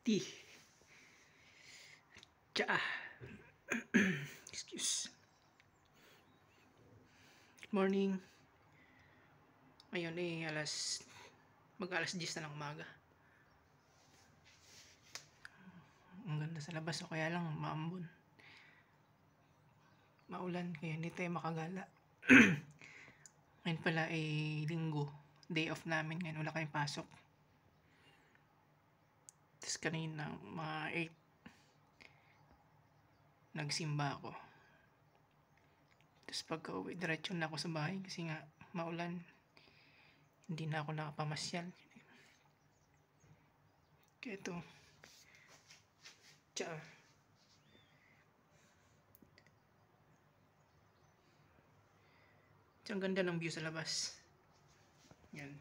tea. Tsaa. Excuse. Good morning. Ngayon mag-alas 10 na ng umaga. Ang ganda sa labas, o kaya lang maambon. Maulan, kaya hindi tayo makagala. Ngayon pala ay linggo. Day off namin ngayon, wala kayong pasok. Tapos kanina mga 8 nagsimba ako. Tapos pagka uwi, diretso na ako sa bahay kasi nga maulan. Hindi na ako nakapamasyal. Kaya ito. Tsaa. Ang ganda ng view sa labas. Yan.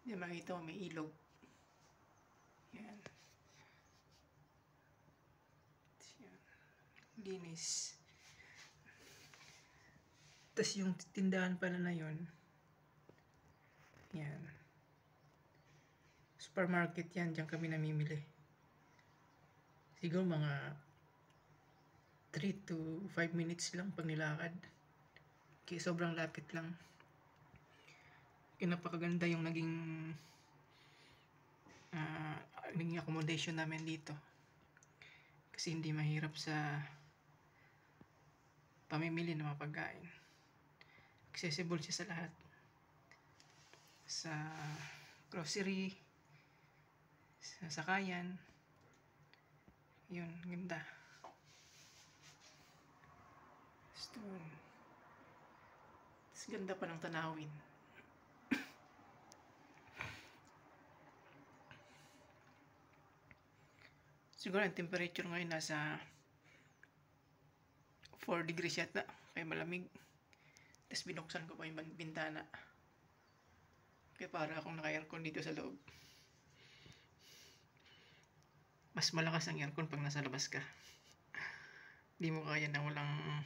Yan, makita mo may ilog. Yan. Yan. Linis. Tapos yung tindahan pala na yun. Yan. Supermarket yan. Diyan kami namimili. Siguro mga 3 to 5 minutes lang pag nilakad. Kaya sobrang lapit lang. Kaya napakaganda yung naging accommodation namin dito. Kasi hindi mahirap sa pamimili ng mga pagkain. Accessible siya sa lahat. Sa grocery, sa sakayan. Yun, ganda. Stone. Ganda pa ng tanawin. Siguro ang temperature ngayon nasa 4 degrees yata, kaya malamig. Tapos binuksan ko pa yung bintana, kaya para akong naka-aircon dito sa loob. Mas malakas ang aircon pag nasa labas ka. Hindi mo kaya na walang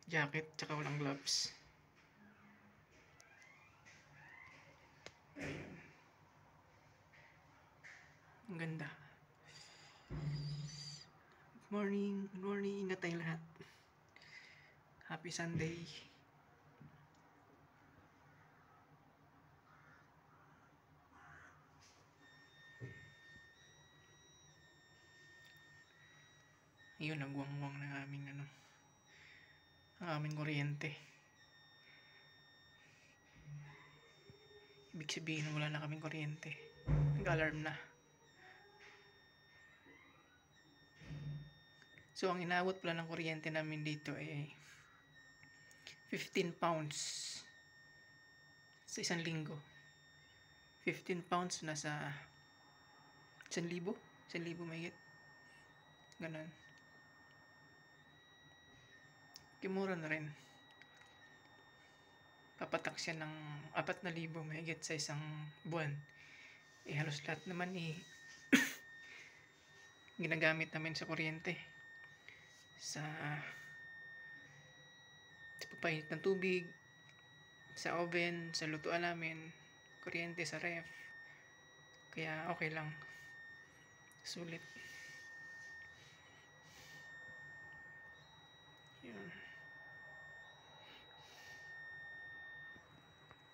jacket tsaka walang gloves. Ayun. Ang ganda. Good morning. Good morning. Ingat tayong lahat. Happy Sunday. Ayun, nagwangwang ng aming ang aming kuryente. Ibig sabihin wala na kaming kuryente. Nag-alarm na. So ang inabot pala ng kuryente namin dito ay 15 pounds sa isang linggo. 15 pounds nasa 1,000? 1,000 mahigit. Ganon. Kimura na rin. Papatak siya ng 4,000 mahigit sa isang buwan. Halos lahat naman ginagamit namin sa kuryente. Sa pagpainit ng tubig, sa oven, sa lutuan namin, kuryente sa ref. Kaya okay lang. Sulit.